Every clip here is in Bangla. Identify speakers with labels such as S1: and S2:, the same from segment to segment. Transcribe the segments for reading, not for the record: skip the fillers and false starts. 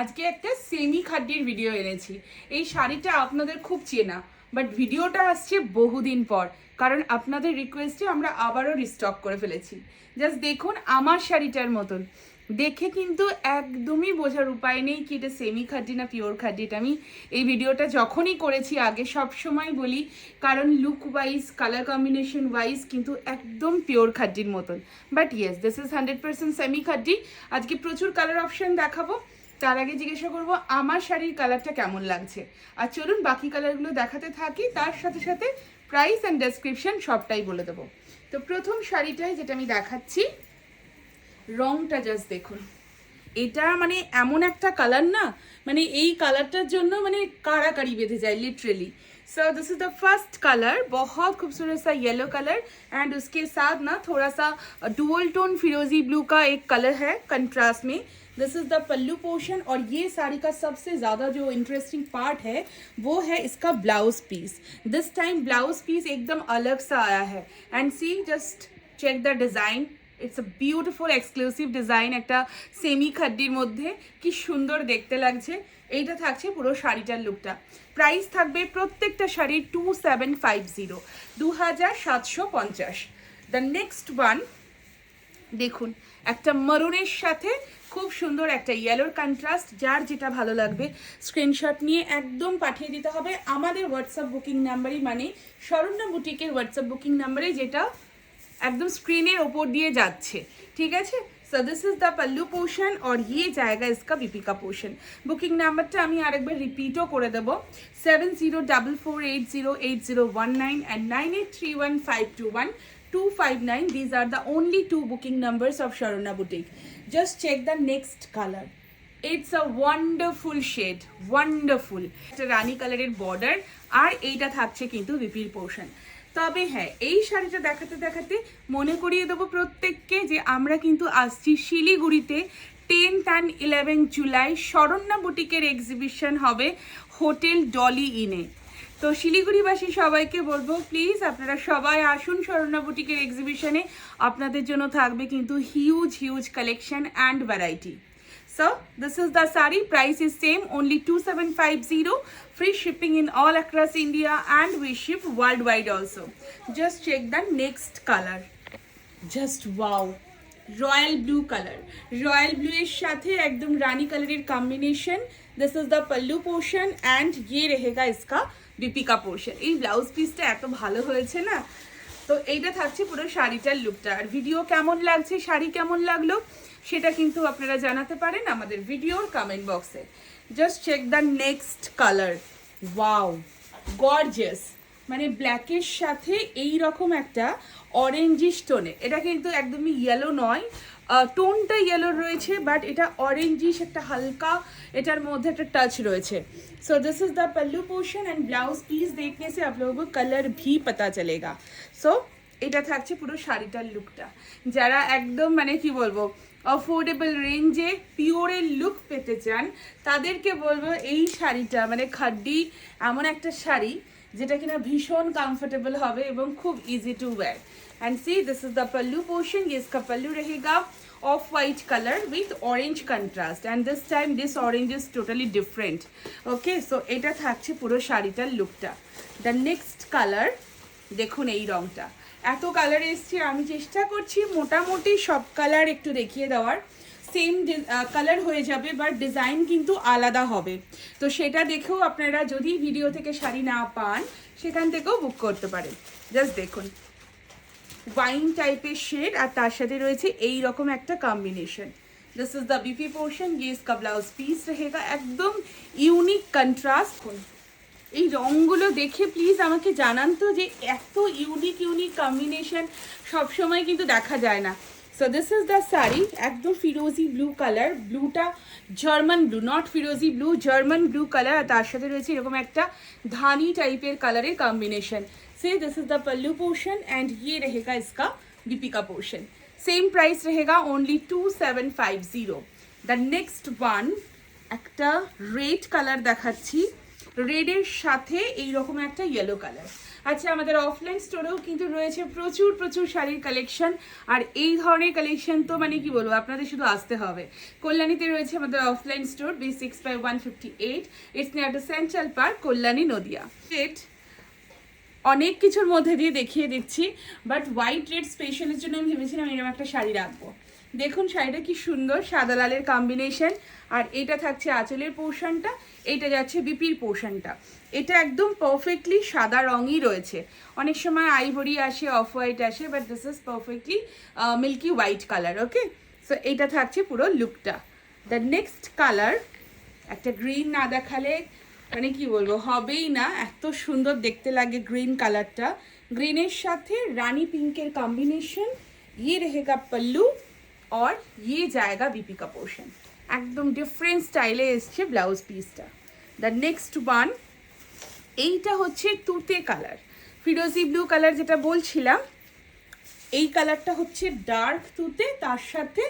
S1: আজকে একটা সেমি খাড্ডির ভিডিও এনেছি। এই শাড়িটা আপনাদের খুব চেনা, বাট ভিডিওটা আসছে বহুদিন পর, কারণ আপনাদের রিকোয়েস্টে আমরা আবারও রিস্টক করে ফেলেছি। জাস্ট দেখুন আমার শাড়িটার মতন দেখে কিন্তু একদমই বোঝার উপায় নেই কি এটা সেমি খাড্ডি না পিওর খাড্ডি। এটা আমি এই ভিডিওটা যখনই করেছি আগে সব সময় বলি, কারণ look wise colour combination wise কিন্তু একদম পিওর খাড্ডির মতন। But yes, this is 100% semi khaddi. আজকে প্রচুর কালার অপশন দেখাবো, তার আগে জিজ্ঞাসা করবো আমার শাড়ির কালারটা কেমন লাগছে। আর চলুন বাকি কালারগুলো দেখাতে থাকি, তার সাথে সাথে প্রাইস অ্যান্ড ডেসক্রিপশন সবটাই বলে দেবো। তো প্রথম শাড়িটাই যেটা আমি দেখাচ্ছি, রংটা জাস্ট দেখুন। এটা মানে এমন একটা কালার না, মানে এই কালারটার জন্য মানে কাড়াকাড়ি বেঁধে যায় literally. So this is the first colour, बहुत खूबसूरत सा येलो कलर एंड उसके साथ ना थोड़ा सा डुअल टोन फिरोजी ब्लू का एक कलर है कंट्रास्ट में। This is the pallu portion और ये साड़ी का सबसे ज़्यादा जो इंटरेस्टिंग पार्ट है वो है इसका blouse piece. This time blouse piece एकदम अलग सा आया है and see just check the design. It's a beautiful exclusive design, একটা সেমি খাড্ডির মধ্যে কি সুন্দর দেখতে লাগছে। এইটা থাকছে পুরো শাড়িটার লুকটা। প্রাইস থাকবে প্রত্যেকটা শাড়ির 2750, 2750। দ্য নেক্সট ওয়ান দেখুন, একটা মারুনের সাথে খুব সুন্দর একটা ইয়েলোর কন্ট্রাস্ট। যার যেটা ভালো লাগবে স্ক্রিনশট নিয়ে একদম পাঠিয়ে দিতে হবে আমাদের হোয়াটসঅ্যাপ বুকিং নাম্বারই, মানে শরণ্যা বুটিকের হোয়াটসঅ্যাপ বুকিং নাম্বারে, যেটা एकदम स्क्रीनेर ऊपर दिए जाच्छे, ठीक है। सो this is the pallu portion और ये जाएगा इसका बीपी का पोर्शन। बुकिंग नम्बरটা আমি আরেকবার রিপিটও করে দেব, 7044808019 and 9831521259। These are the only two booking numbers of Sharona Boutique. Just check the next color. It's a wonderful shade, wonderful. একটা রানী কালারের বর্ডার আর এইটা থাকছে কিন্তু বিপির পোর্শন। তবে হ্যাঁ, এই শাড়িটা দেখাতে দেখাতে মনে করিয়ে দেবো প্রত্যেককে যে আমরা কিন্তু আসছি শিলিগুড়িতে 10th and 11th July Saranya বুটিকের এক্সিবিশন হবে হোটেল ডলি ইনে। তো শিলিগুড়িবাসী সবাইকে বলবো প্লিজ আপনারা সবাই আসুন শরণ্যা বুটিকের এক্সিবিশনে। আপনাদের জন্য থাকবে কিন্তু huge huge collection and variety. So this is the sari, price is same, only 2750, free shipping in all across India and we ship worldwide also. Just check the next color, just wow, royal blue color, royal blue এর সাথে একদম রানী কালারের combination. this is the pallu portion and ये रहेगा इसका बीपी का portion। এই ব্লাউজ পিসটা এত ভালো হয়েছে না। তো এইটা থাকছে পুরো শাড়িটার লুকটা। আর ভিডিও কেমন লাগছে, শাড়ি কেমন লাগলো সেটা কিন্তু আপনারা জানাতে পারেন আমাদের ভিডিওর কমেন্ট বক্সে। Just check the next colour, wow gorgeous, মানে ব্ল্যাকের সাথে এই রকম একটা অরেঞ্জিশ টোনে। এটা কিন্তু একদমই ইয়েলো নয়, টোনটা ইয়েলো রয়েছে বাট এটা অরেঞ্জিশ একটা হালকা, এটার মধ্যে একটা টাচ রয়েছে। So this is the pallu portion and blouse piece देखने से आप लोगों को कलर भी पता चलेगा। सो এটা থাকছে পুরো শাড়িটার লুকটা। যারা একদম মানে কি বলবো অফোর্ডেবল রেঞ্জে পিওরের লুক পেতে চান তাদেরকে বলবো এই শাড়িটা, মানে খাড্ডি এমন একটা শাড়ি যেটা কিনা ভীষণ কমফোর্টেবল হবে এবং খুব easy to wear. And see this is the pallu portion, ये इसका पल्लू रहेगा off white colour with orange contrast and this time this orange is totally different. Okay, so এটা থাকছে পুরো শাড়িটার লুকটা। দ্য নেক্সট কালার দেখুন, এই রংটা এত কালার এসছে, আমি চেষ্টা করছি মোটামুটি সব কালার একটু দেখিয়ে দেওয়ার। সেম কালার হয়ে যাবে বাট ডিজাইন কিন্তু আলাদা হবে, তো সেটা দেখেও আপনারা যদি ভিডিও থেকে শাড়ি না পান সেখান থেকেও বুক করতে পারেন। জাস্ট দেখুন ওয়াইন টাইপের শেড আর তার সাথে রয়েছে এই রকম একটা combination. This is the BP portion, ये इसका ब्लाउज पीस रहेगा, একদম ইউনিক কন্ট্রাস্ট। এই রঙগুলো দেখে প্লিজ আমাকে জানান তো যে এত ইউনিক ইউনিক কম্বিনেশন সবসময় কিন্তু দেখা যায় না। So this is the sari, একদম ফিরোজি ব্লু কালার, ব্লুটা জার্মান ব্লু, নট ফিরোজি ব্লু, জার্মান ব্লু কালার, আর তার সাথে রয়েছে এরকম একটা ধানি টাইপের কালারের কম্বিনেশন। से this is the pallu portion and ये रहेगा इसका बीपी का पोर्शन। सेम प्राइस रहेगा ओनली 2750। द नेक्स्ट वन একটা রেড কালার দেখাচ্ছি, রেডের সাথে এইরকম একটা ইয়েলো কালার। আচ্ছা, আমাদের অফলাইন স্টোরেও কিন্তু রয়েছে প্রচুর প্রচুর শাড়ির কালেকশন, আর এই ধরনের কালেকশন তো মানে কি বলবো, আপনাদের শুধু আসতে হবে। কল্যাণীতে রয়েছে আমাদের offline store, B6/158, it's near to central park, Kalyani, Nadia. অনেক কিছুর মধ্যে দিয়ে দেখিয়ে দিচ্ছি, বাট হোয়াইট রেড স্পেশালের জন্য আমি ভেবেছিলাম এরকম একটা শাড়ি রাখবো। দেখুন শাড়িটা কি সুন্দর, সাদা লালের কম্বিনেশন, আর এটা থাকছে আঁচলের পোর্শনটা, এইটা যাচ্ছে বিপির পোর্শনটা। এটা একদম পারফেক্টলি সাদা রঙই রয়েছে। অনেক সময় আইভরি আসে, অফ হোয়াইট আসে, but this is perfectly milky white colour. Okay, so এইটা থাকছে পুরো লুকটা। দ্য নেক্সট কালার, একটা গ্রিন না দেখালে মানে কি বলবো হবেই না, এত সুন্দর দেখতে লাগে গ্রিন কালারটা। গ্রিনের সাথে রানী পিঙ্কের কম্বিনেশন, ये रहेगा पल्लू और ये जाएगा बीपी का पोर्शन। একদম ডিফারেন্ট স্টাইলে এসছে ব্লাউজ পিসটা। দ্য নেক্সট ওয়ান, এইটা হচ্ছে তুতে কালার, ফিরোজি ব্লু কালার যেটা বলছিলাম, এই কালারটা হচ্ছে ডার্ক তুতে, তার সাথে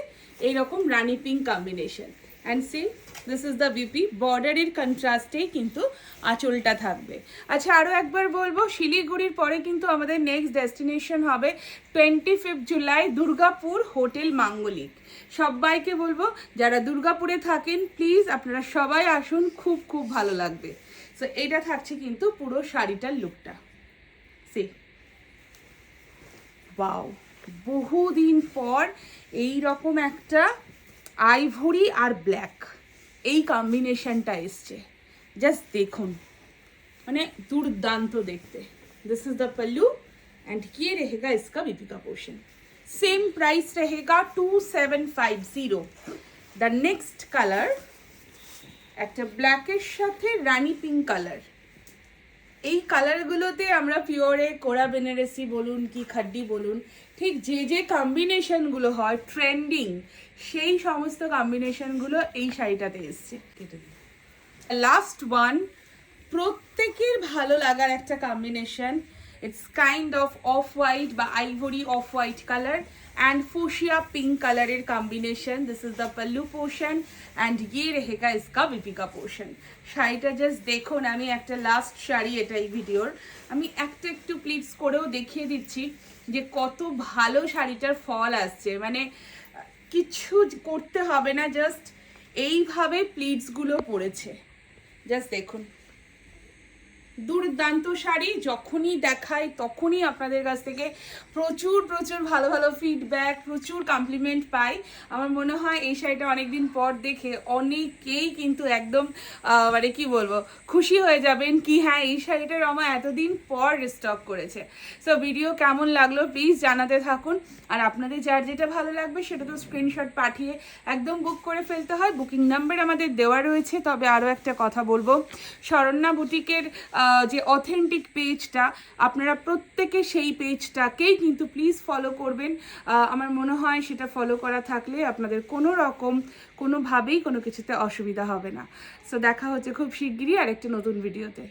S1: এইরকম rani pink combination. And see this is the বিপি, বর্ডারের কন্ট্রাস্টেই কিন্তু আঁচলটা থাকবে। আচ্ছা, আরও একবার বলবো, শিলিগুড়ির পরে কিন্তু আমাদের নেক্সট ডেস্টিনেশন হবে 25 জুলাই দুর্গাপুর, হোটেল মাঙ্গলিক। সবাইকে বলবো যারা দুর্গাপুরে থাকেন প্লিজ আপনারা সবাই আসুন, খুব খুব ভালো লাগবে। সো এইটা থাকছে কিন্তু পুরো শাড়িটার লুকটা। সি ওয়াও, বহুদিন পর এই রকম একটা আইভরি আর ব্ল্যাক এই কম্বিনেশনটা এসছে, জাস্ট দেখুন মানে দুর্দান্ত দেখতে। This is the pallu and ये रहेगा इसका बीपी का पोर्शन। सेम प्राइस रहेगा 2750। द नेक्स्ट কালার, একটা ব্ল্যাকের সাথে রানী পিঙ্ক কালার। এই কালারগুলোতে আমরা পিওরে কোরা বেনারসি বলুন কি খাড্ডি বলুন, ঠিক যে যে কম্বিনেশনগুলো হয় ট্রেন্ডিং, সেই সমস্ত কম্বিনেশনগুলো এই শাড়িটাতে এসছে। লাস্ট ওয়ান, প্রত্যেকের ভালো লাগার একটা combination, it's kind of white বা ivory off white colour and fuchsia pink color combination. This is the pallu portion and ye rahega iska bipi ka portion. শাড়িটা জাস্ট দেখুন, আমি একটা লাস্ট শাড়ি এটা এই ভিডিওর, আমি একটা একটু প্লিটস করেও দেখিয়ে দিচ্ছি যে কত ভালো শাড়িটার ফল আসছে। মানে কিছু করতে হবে না, জাস্ট এইভাবে প্লিটসগুলো পড়েছে, জাস্ট দেখুন দুর্দান্ত শাড়ি। যখনই দেখাই তখনই আপনাদের কাছ থেকে প্রচুর প্রচুর ভালো ভালো ফিডব্যাক, প্রচুর কমপ্লিমেন্ট পাই। আমার মনে হয় এই শাড়িটা অনেকদিন পর দেখে অনেকেই কিন্তু একদম মানে কি বলবো খুশি হয়ে যাবেন কি হ্যাঁ এই শাড়িটার রমা এতদিন পর রিস্টক করেছে। সো ভিডিও কেমন লাগলো প্লিজ জানাতে থাকুন, আর আপনাদের যার যেটা ভালো লাগবে সেটা তো স্ক্রিনশট পাঠিয়ে একদম বুক করে ফেলতে হয়। বুকিং নাম্বার আমাদের দেওয়া রয়েছে। তবে আরও একটা কথা বলবো, শরণ্যা বুটিকের যে অথেন্টিক পেজটা, আপনারা প্রত্যেকে সেই পেজটাকেই কিন্তু প্লিজ ফলো করবেন। আমার মনে হয় সেটা ফলো করা থাকলে আপনাদের কোনো রকম কোনোভাবেই কোনো কিছুতে অসুবিধা হবে না। সো দেখা হচ্ছে খুব শিগগিরই আরেকটা নতুন ভিডিওতে।